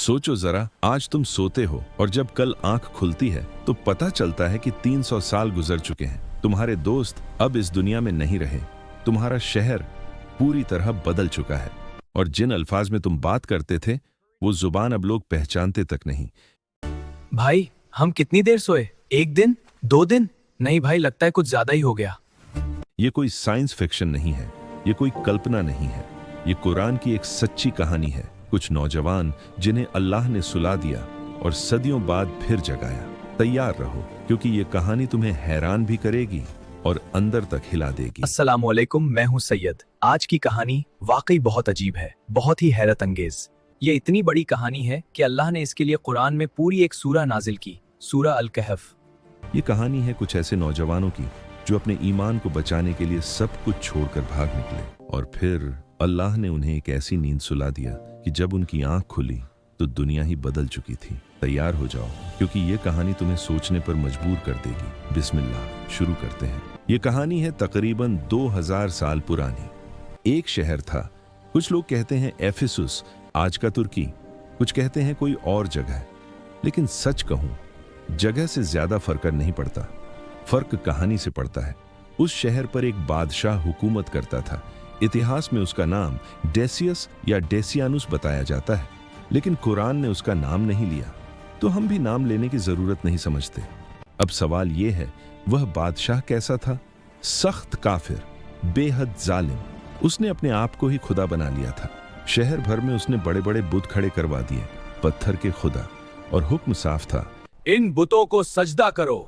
सोचो जरा, आज तुम सोते हो और जब कल आंख खुलती है तो पता चलता है कि 300 साल गुजर चुके हैं। तुम्हारे दोस्त अब इस दुनिया में नहीं रहे, तुम्हारा शहर पूरी तरह बदल चुका है और जिन अल्फाज में तुम बात करते थे वो जुबान अब लोग पहचानते तक नहीं। भाई, हम कितनी देर सोए? 1 दिन, 2 दिन? नहीं भाई, लगता है कुछ ज्यादा ही हो गया। ये कोई साइंस फिक्शन नहीं है, ये कोई कल्पना नहीं है, ये कुरान की एक सच्ची कहानी है। कुछ नौजवान जिन्हें अल्लाह ने सुला दिया और सदियों बाद फिर जगाया। तैयार रहो, क्योंकि ये कहानी तुम्हें हैरान भी करेगी और अंदर तक हिला देगी। अस्सलामुअलैकुम, मैं हूँ सैयद। आज की कहानी वाकई बहुत अजीब है, बहुत ही हैरत अंगेज। ये इतनी बड़ी कहानी है कि अल्लाह ने इसके लिए कुरान में पूरी एक सूरा नाजिल की, सूरा अल कहफ। ये कहानी है कुछ ऐसे नौजवानों की जो अपने ईमान को बचाने के लिए सब कुछ छोड़कर भाग निकले और फिर अल्लाह ने उन्हें एक ऐसी नींद सुला दिया कि जब उनकी आंख खुली तो दुनिया ही बदल चुकी थी। तैयार हो जाओ, क्योंकि ये कहानी तुम्हें सोचने पर मजबूर कर देगी। बिस्मिल्लाह, शुरू करते हैं। ये कहानी है तकरीबन 2000 साल पुरानी। एक शहर था, कुछ लोग कहते हैं एफिसुस, आज का तुर्की, कुछ कहते हैं कोई और जगह। लेकिन सच कहूं, जगह से ज्यादा फर्क नहीं पड़ता, फर्क कहानी से पड़ता है। उस शहर पर एक बादशाह हुकूमत करता था। इतिहास में उसका नाम डेसियस या डेसियानुस बताया जाता है, लेकिन कुरान ने उसका नाम नहीं लिया, तो हम भी नाम लेने की जरूरत नहीं समझते। अब सवाल यह है, वह बादशाह कैसा था? सख्त काफिर, बेहद जालिम। उसने अपने आप को ही खुदा बना लिया था। शहर भर में उसने बड़े बड़े बुत खड़े करवा दिए, पत्थर के खुदा, और हुक्म साफ था, इन बुतों को सजदा करो।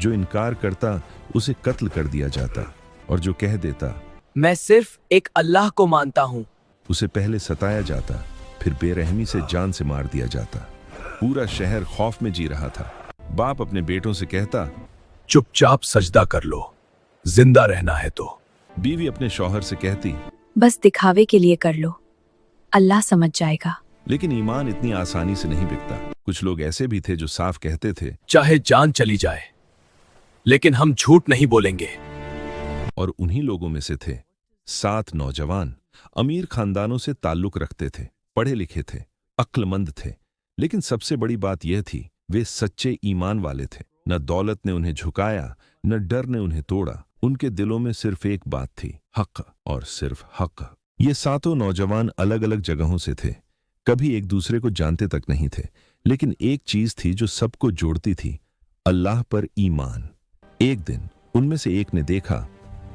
जो इनकार करता उसे कत्ल कर दिया जाता और जो कह देता मैं सिर्फ एक अल्लाह को मानता हूँ, उसे पहले सताया जाता, फिर बेरहमी से जान से मार दिया जाता। पूरा शहर खौफ में जी रहा था। बाप अपने बेटों से कहता, चुपचाप सजदा कर लो, जिंदा रहना है तो। बीवी अपने शौहर से कहती, बस दिखावे के लिए कर लो, अल्लाह समझ जाएगा। लेकिन ईमान इतनी आसानी से नहीं बिकता। कुछ लोग ऐसे भी थे जो साफ कहते थे, चाहे जान चली जाए लेकिन हम झूठ नहीं बोलेंगे। और उन्हीं लोगों में से थे 7 नौजवान। अमीर खानदानों से ताल्लुक रखते थे, पढ़े लिखे थे, अक्लमंद थे, लेकिन सबसे बड़ी बात यह थी, वे सच्चे ईमान वाले थे। न दौलत ने उन्हें झुकाया, न डर ने उन्हें तोड़ा। उनके दिलों में सिर्फ एक बात थी, हक और सिर्फ हक। ये 7 नौजवान अलग अलग जगहों से थे, कभी एक दूसरे को जानते तक नहीं थे, लेकिन एक चीज थी जो सबको जोड़ती थी, अल्लाह पर ईमान। एक दिन उनमें से एक ने देखा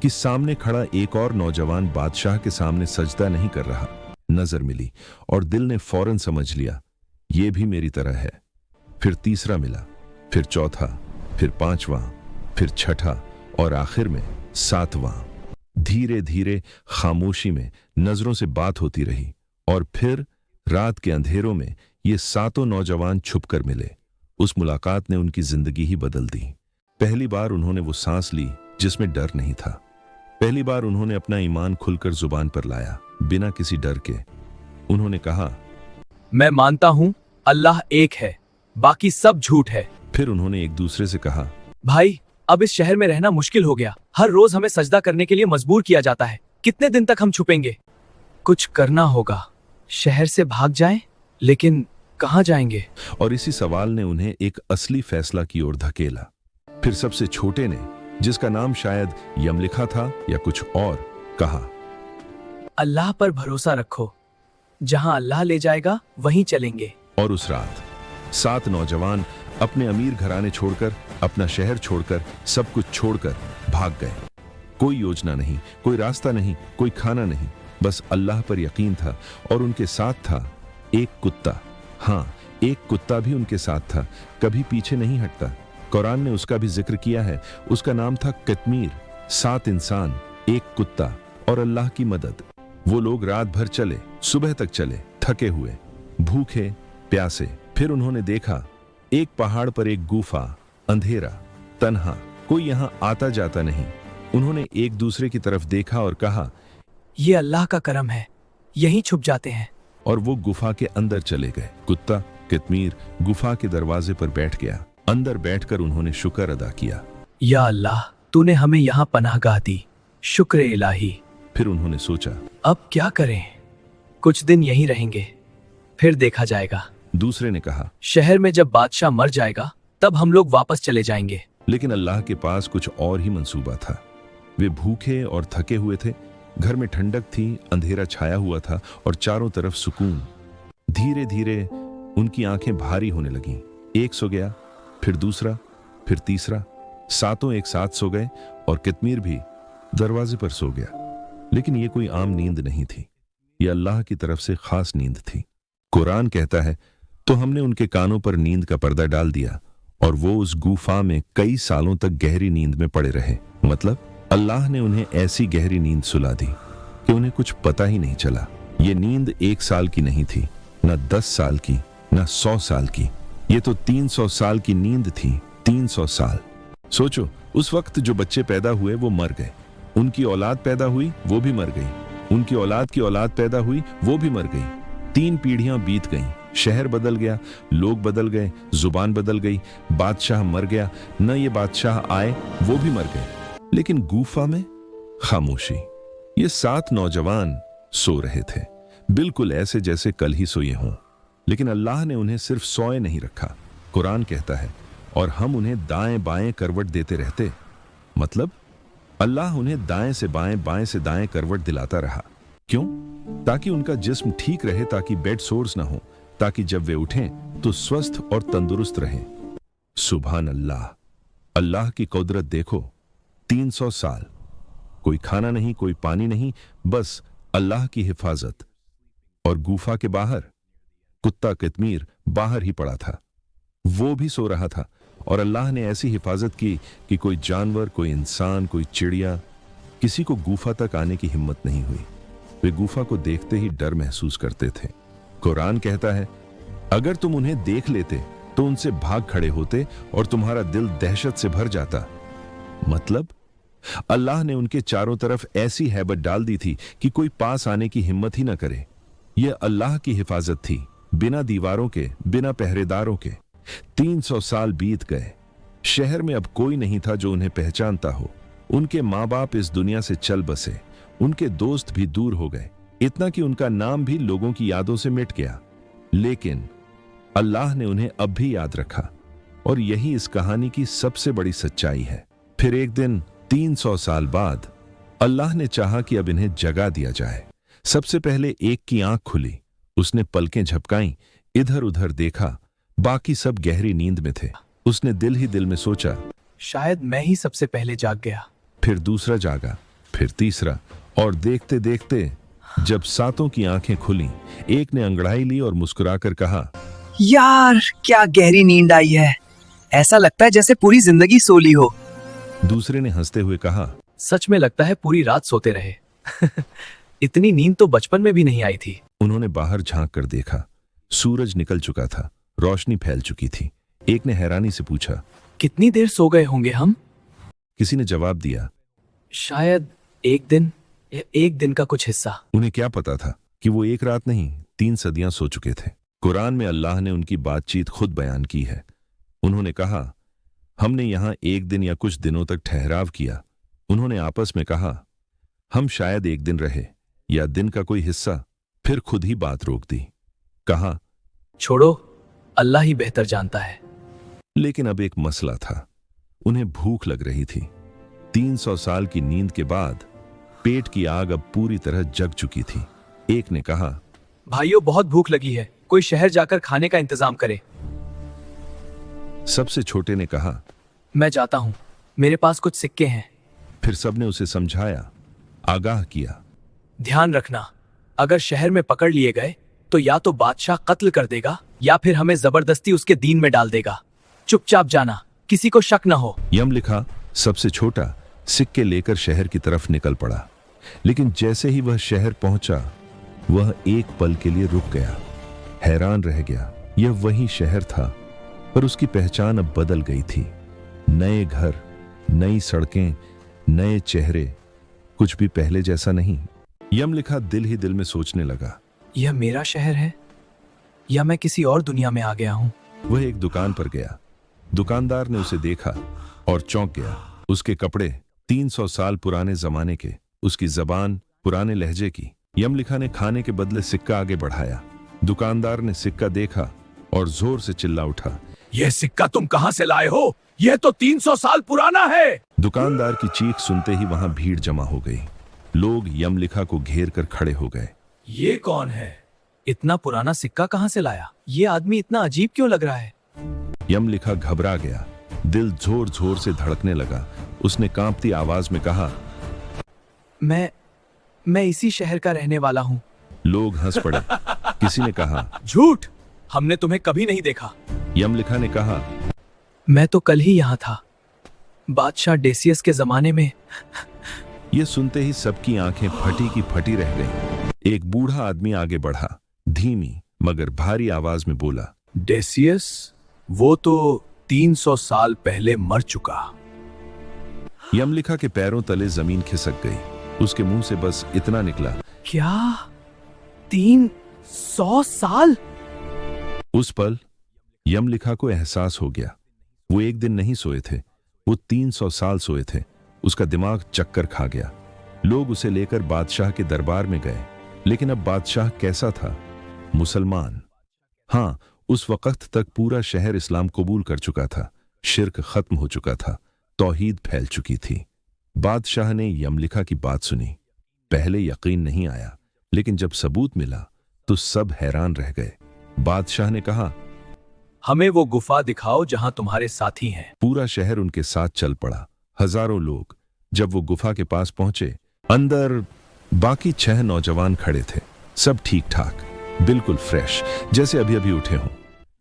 कि सामने खड़ा एक और नौजवान बादशाह के सामने सजदा नहीं कर रहा। नजर मिली और दिल ने फौरन समझ लिया, ये भी मेरी तरह है। फिर तीसरा मिला, फिर चौथा, फिर 5वां, फिर छठा और आखिर में 7वां। धीरे धीरे खामोशी में नजरों से बात होती रही और फिर रात के अंधेरों में ये 7 नौजवान छुपकर मिले। उस मुलाकात ने उनकी जिंदगी ही बदल दी। पहली बार उन्होंने वो सांस ली जिसमें डर नहीं था। पहली बार उन्होंने अपना ईमान खुलकर जुबान पर लाया, बिना किसी डर के। उन्होंने कहा, मैं मानता हूँ अल्लाह एक है, बाकी सब झूठ है। फिर उन्होंने एक दूसरे से कहा, भाई, अब इस शहर में रहना मुश्किल हो गया। हर रोज हमें सजदा करने के लिए मजबूर किया जाता है। कितने दिन तक हम छुपेंगे? कुछ करना होगा। शहर से भाग जाएं, लेकिन कहाँ जाएंगे? और इसी सवाल ने उन्हें एक असली फैसला की ओर धकेला। फिर सबसे छोटे ने, जिसका नाम शायद यमलिखा था या कुछ और, कहा, अल्लाह पर भरोसा रखो, जहां अल्लाह ले जाएगा वहीं चलेंगे। और उस रात 7 नौजवान अपने अमीर घराने छोड़कर, अपना शहर छोड़कर, सब कुछ छोड़कर भाग गए। कोई योजना नहीं, कोई रास्ता नहीं, कोई खाना नहीं, बस अल्लाह पर यकीन था। और उनके साथ था एक कुत्ता। हाँ, एक कुत्ता भी उनके साथ था, कभी पीछे नहीं हटता। कुरान ने उसका भी जिक्र किया है, उसका नाम था कतमीर। 7 इंसान, एक कुत्ता और अल्लाह की मदद। वो लोग रात भर चले, सुबह तक चले, थके हुए, भूखे प्यासे। फिर उन्होंने देखा एक पहाड़ पर एक गुफा, अंधेरा, तन्हा, कोई यहां आता जाता नहीं। उन्होंने एक दूसरे की तरफ देखा और कहा, ये अल्लाह का करम है, यहीं छुप जाते हैं। और वो गुफा के अंदर चले गए। कुत्ता कतमीर गुफा के दरवाजे पर बैठ गया। अंदर बैठकर उन्होंने शुक्र अदा किया, या अल्लाह, तूने हमें यहाँ पनाहगाह दी, शुक्र इलाही। फिर उन्होंने सोचा। अब क्या करें? कुछ दिन यहीं रहेंगे, फिर देखा जाएगा। दूसरे ने कहा। शहर में जब बादशाह मर जाएगा तब हम लोग वापस चले जाएंगे। लेकिन अल्लाह के पास कुछ और ही मंसूबा था। वे भूखे और थके हुए थे। घर में ठंडक थी, अंधेरा छाया हुआ था और चारों तरफ सुकून। धीरे धीरे उनकी आंखें भारी होने लगीं। एक सो गया, फिर दूसरा, फिर तीसरा। सातों एक साथ सो गए और कितमीर भी दरवाजे पर सो गया। लेकिन ये कोई आम नींद नहीं थी, ये अल्लाह की तरफ से खास नींद थी। कुरान कहता है, तो हमने उनके कानों पर नींद का पर्दा डाल दिया और वो उस गुफा में कई सालों तक गहरी नींद में पड़े रहे। मतलब अल्लाह ने उन्हें ऐसी गहरी नींद सुला दी कि उन्हें कुछ पता ही नहीं चला। ये नींद 1 साल की नहीं थी, न 10 साल की, न 100 साल की। ये तो 300 साल की नींद थी। 300 साल। सोचो, उस वक्त जो बच्चे पैदा हुए वो मर गए, उनकी औलाद पैदा हुई वो भी मर गई, उनकी औलाद की औलाद पैदा हुई वो भी मर गई। 3 पीढ़ियां बीत गईं। शहर बदल गया, लोग बदल गए, जुबान बदल गई, बादशाह मर गया, न ये बादशाह आए वो भी मर गए। लेकिन गुफा में खामोशी। ये 7 नौजवान सो रहे थे, बिल्कुल ऐसे जैसे कल ही सोए हों। लेकिन अल्लाह ने उन्हें सिर्फ सोए नहीं रखा। कुरान कहता है, और हम उन्हें दाएं बाएं करवट देते रहते। मतलब अल्लाह उन्हें दाएं से बाएं, बाएं से दाएं करवट दिलाता रहा। क्यों? ताकि उनका जिस्म ठीक रहे, ताकि बेड सोर्स ना हो, ताकि जब वे उठें तो स्वस्थ और तंदुरुस्त रहें। सुभान अल्लाह। अल्लाह की कुदरत देखो। 300 साल, कोई खाना नहीं, कोई पानी नहीं, बस अल्लाह की हिफाजत। और गुफा के बाहर कुत्ता कितमीर बाहर ही पड़ा था, वो भी सो रहा था। और अल्लाह ने ऐसी हिफाजत की कि कोई जानवर, कोई इंसान, कोई चिड़िया, किसी को गुफा तक आने की हिम्मत नहीं हुई। वे गुफा को देखते ही डर महसूस करते थे। कुरान कहता है, अगर तुम उन्हें देख लेते तो उनसे भाग खड़े होते और तुम्हारा दिल दहशत से भर जाता। मतलब अल्लाह ने उनके चारों तरफ ऐसी हैबत डाल दी थी कि कोई पास आने की हिम्मत ही ना करे। यह अल्लाह की हिफाजत थी, बिना दीवारों के, बिना पहरेदारों के। 300 साल बीत गए। शहर में अब कोई नहीं था जो उन्हें पहचानता हो। उनके माँ बाप इस दुनिया से चल बसे, उनके दोस्त भी दूर हो गए, इतना कि उनका नाम भी लोगों की यादों से मिट गया। लेकिन अल्लाह ने उन्हें अब भी याद रखा, और यही इस कहानी की सबसे बड़ी सच्चाई है। फिर एक दिन 300 साल बाद अल्लाह ने चाहा कि अब इन्हें जगा दिया जाए। सबसे पहले एक की आंख खुली, उसने पलकें झपकाईं, इधर उधर देखा, बाकी सब गहरी नींद में थे। उसने दिल ही दिल में सोचा, शायद मैं ही सबसे पहले जाग गया। फिर दूसरा जागा, फिर तीसरा, और देखते देखते जब 7 की आंखें खुली, एक ने अंगड़ाई ली और मुस्कुराकर कहा, यार क्या गहरी नींद आई है, ऐसा लगता है जैसे पूरी जिंदगी सो ली हो। दूसरे ने हंसते हुए कहा, सच में लगता है पूरी रात सोते रहे। इतनी नींद तो बचपन में भी नहीं आई थी। उन्होंने बाहर झांक कर देखा। सूरज निकल चुका था, रोशनी फैल चुकी थी। एक ने हैरानी से पूछा, कितनी देर सो गए होंगे हम? किसी ने जवाब दिया, शायद एक दिन या एक दिन का कुछ हिस्सा। उन्हें क्या पता था कि वो एक रात नहीं 3 सदियां सो चुके थे। कुरान में अल्लाह ने उनकी बातचीत खुद बयान की है। उन्होंने कहा, हमने यहां एक दिन या कुछ दिनों तक ठहराव किया। उन्होंने आपस में कहा, हम शायद एक दिन रहे या दिन का कोई हिस्सा। फिर खुद ही बात रोक दी। कहा, छोड़ो, अल्लाह ही बेहतर जानता है। लेकिन अब एक मसला था। उन्हें भूख लग रही थी। 300 साल की नींद के बाद पेट की आग अब पूरी तरह जग चुकी थी। एक ने कहा, भाइयों बहुत भूख लगी है, कोई शहर जाकर खाने का इंतजाम करे। सबसे छोटे ने कहा, मैं जाता हूं, मेरे पास कुछ सिक्के हैं। फिर सबने उसे समझाया, आगाह किया। ध्यान रखना, अगर शहर में पकड़ लिए गए तो या तो बादशाह कत्ल कर देगा या फिर हमें जबरदस्ती उसके दीन में डाल देगा। चुपचाप जाना, किसी को शक न हो। यम लिखा। सबसे छोटा सिक्के लेकर शहर की तरफ निकल पड़ा। लेकिन जैसे ही वह शहर पहुंचा, वह एक पल के लिए रुक गया, हैरान रह गया। यह वही शहर था, पर उसकी पहचान अब बदल गई थी। नए घर, नई सड़कें, नए चेहरे, कुछ भी पहले जैसा नहीं। यम लिखा दिल ही दिल में सोचने लगा, यह मेरा शहर है या मैं किसी और दुनिया में आ गया हूं? वह एक दुकान पर गया। दुकानदार ने उसे देखा और चौंक गया। उसके कपड़े 300 साल पुराने जमाने के, उसकी जबान पुराने लहजे की। यमलिखा ने खाने के बदले सिक्का आगे बढ़ाया। दुकानदार ने सिक्का देखा और जोर से चिल्ला उठा, यह सिक्का तुम कहां से लाए हो? यह तो 300 साल पुराना है। दुकानदार की चीख सुनते ही वहां भीड़ जमा हो गई। लोग यमलिखा को घेर कर खड़े हो गए। ये कौन है? इतना पुराना सिक्का कहां से लाया? ये आदमी इतना अजीब क्यों लग रहा है? यमलिखा घबरा गया, दिल जोर जोर से धड़कने लगा। उसने कांपती आवाज में कहा, मैं इसी शहर का रहने वाला हूँ। लोग हंस पड़े। किसी ने कहा, झूठ, हमने तुम्हें कभी नहीं देखा। यमलिखा ने कहा, मैं तो कल ही यहाँ था, बादशाह डेसियस के जमाने में। यह सुनते ही सबकी आंखें फटी की फटी रह गईं। एक बूढ़ा आदमी आगे बढ़ा, धीमी मगर भारी आवाज में बोला, डेसियस? वो तो 300 साल पहले मर चुका। यमलिखा के पैरों तले जमीन खिसक गई। उसके मुंह से बस इतना निकला, क्या 300 साल? उस पल यमलिखा को एहसास हो गया, वो एक दिन नहीं सोए थे, वो 300 साल सोए थे। उसका दिमाग चक्कर खा गया। लोग उसे लेकर बादशाह के दरबार में गए, लेकिन अब बादशाह कैसा था? मुसलमान। हां, उस वक्त तक पूरा शहर इस्लाम कबूल कर चुका था, शिर्क खत्म हो चुका था, तौहीद फैल चुकी थी। बादशाह ने यमलिखा की बात सुनी। पहले यकीन नहीं आया, लेकिन जब सबूत मिला तो सब हैरान रह गए। बादशाह ने कहा, हमें वो गुफा दिखाओ जहां तुम्हारे साथी हैं। पूरा शहर उनके साथ चल पड़ा, हजारों लोग। जब वो गुफा के पास पहुंचे, अंदर बाकी 6 नौजवान खड़े थे, सब ठीक ठाक, बिल्कुल फ्रेश, जैसे अभी अभी उठे हों।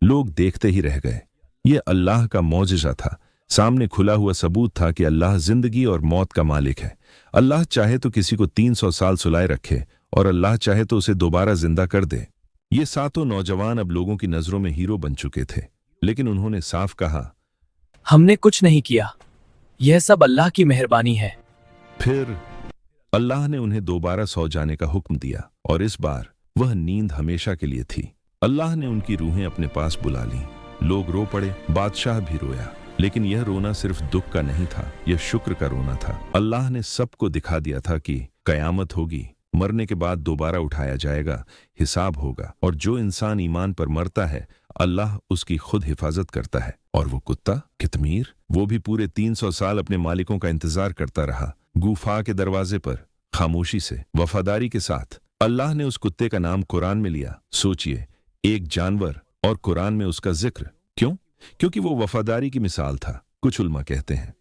लोग देखते ही रह गए। ये अल्लाह का मौजिज़ा था। सामने खुला हुआ सबूत था कि अल्लाह जिंदगी और मौत का मालिक है। अल्लाह चाहे तो किसी को 300 साल सुलाए रखे और अल्लाह चाहे तो उसे दोबारा जिंदा कर दे। ये सातों नौजवान अब लोगों की नजरों में हीरो बन चुके थे, लेकिन उन्होंने साफ कहा, हमने कुछ नहीं किया, यह सब अल्लाह की मेहरबानी है। फिर अल्लाह ने उन्हें दोबारा सो जाने का हुक्म दिया, और इस बार वह नींद हमेशा के लिए थी। अल्लाह ने उनकी रूहें अपने पास बुला लीं। लोग रो पड़े, बादशाह भी रोया, लेकिन यह रोना सिर्फ दुख का नहीं था, यह शुक्र का रोना था। अल्लाह ने सबको दिखा दिया था कि कयामत होगी, मरने के बाद दोबारा उठाया जाएगा, हिसाब होगा, और जो इंसान ईमान पर मरता है अल्लाह उसकी खुद हिफाजत करता है। और वो कुत्ता कितमीर, वो भी पूरे 300 साल अपने मालिकों का इंतजार करता रहा, गुफा के दरवाजे पर, खामोशी से, वफादारी के साथ। अल्लाह ने उस कुत्ते का नाम कुरान में लिया। सोचिए, एक जानवर और कुरान में उसका जिक्र। क्यों? क्योंकि वो वफादारी की मिसाल था। कुछ उल्मा कहते हैं,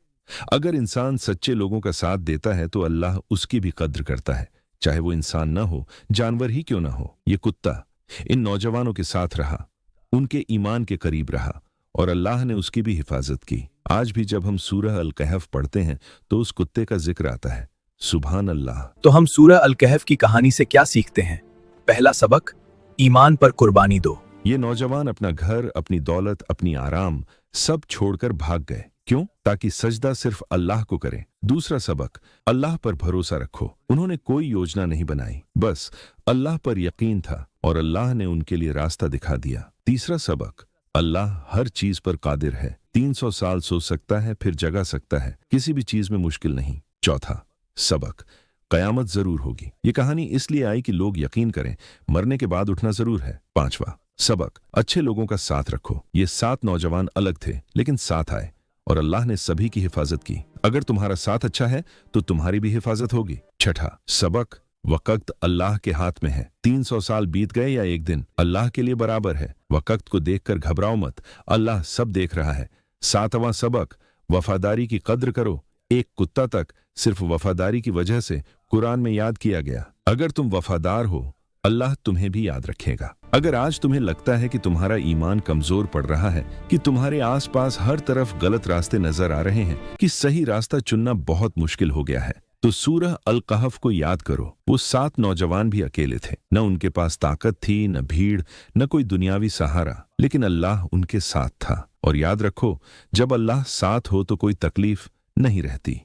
अगर इंसान सच्चे लोगों का साथ देता है तो अल्लाह उसकी भी कद्र करता है, चाहे वो इंसान न हो, जानवर ही क्यों ना हो। ये कुत्ता इन नौजवानों के साथ रहा, उनके ईमान के करीब रहा, और अल्लाह ने उसकी भी हिफाजत की। आज भी जब हम सूरह अल कहफ पढ़ते हैं तो उस कुत्ते का जिक्र आता है। सुभान अल्लाह। तो हम सूरह अल कहफ की कहानी से क्या सीखते हैं? पहला सबक, ईमान पर कुर्बानी दो। ये नौजवान अपना घर, अपनी दौलत, अपनी आराम सब छोड़कर भाग गए। क्यों? ताकि सजदा सिर्फ अल्लाह को करें। दूसरा सबक, अल्लाह पर भरोसा रखो। उन्होंने कोई योजना नहीं बनाई, बस अल्लाह पर यकीन था और अल्लाह ने उनके लिए रास्ता दिखा दिया। तीसरा सबक, अल्लाह हर चीज पर कादिर है। 300 साल सो सकता है, फिर जगा सकता है, किसी भी चीज में मुश्किल नहीं। चौथा सबक, कयामत जरूर होगी। ये कहानी इसलिए आई कि लोग यकीन करें, मरने के बाद उठना जरूर है। पांचवा सबक, अच्छे लोगों का साथ रखो। ये 7 नौजवान अलग थे, लेकिन साथ आए और अल्लाह ने सभी की हिफाजत की। अगर तुम्हारा साथ अच्छा है तो तुम्हारी भी हिफाजत होगी। छठा सबक, वक़्त अल्लाह के हाथ में है। 300 साल बीत गए या एक दिन, अल्लाह के लिए बराबर है। वक़्त को देखकर घबराओ मत, अल्लाह सब देख रहा है। सातवां सबक, वफादारी की कद्र करो। एक कुत्ता तक सिर्फ वफादारी की वजह से कुरान में याद किया गया। अगर तुम वफादार हो, अल्लाह तुम्हें भी याद रखेगा। अगर आज तुम्हें लगता है कि तुम्हारा ईमान कमजोर पड़ रहा है, कि तुम्हारे आसपास हर तरफ गलत रास्ते नजर आ रहे हैं, कि सही रास्ता चुनना बहुत मुश्किल हो गया है, तो सूरह अल कहफ को याद करो। वो 7 नौजवान भी अकेले थे, न उनके पास ताकत थी, न भीड़, न कोई दुनियावी सहारा, लेकिन अल्लाह उनके साथ था। और याद रखो, जब अल्लाह साथ हो तो कोई तकलीफ नहीं रहती।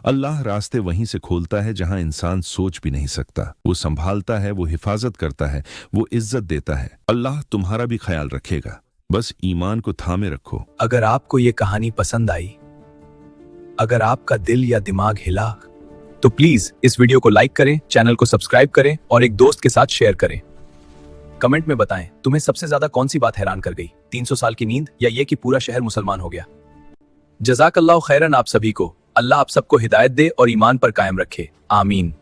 अल्लाह रास्ते वहीं से खोलता है जहां इंसान सोच भी नहीं सकता। वो संभालता है, वो हिफाजत करता है, वो इज्जत देता है। अल्लाह तुम्हारा भी ख्याल रखेगा, बस ईमान को थामे रखो। अगर आपको ये कहानी पसंद आई, अगर आपका दिल या दिमाग हिला, तो प्लीज इस वीडियो को लाइक करें, चैनल को सब्सक्राइब करें और एक दोस्त के साथ शेयर करें। कमेंट में बताएं तुम्हें सबसे ज्यादा कौन सी बात हैरान कर गई, 300 साल की नींद या ये कि पूरा शहर मुसलमान हो गया। जज़ाकल्लाहु खैरन आप सभी को। अल्लाह आप सबको हिदायत दे और ईमान पर कायम रखे। आमीन।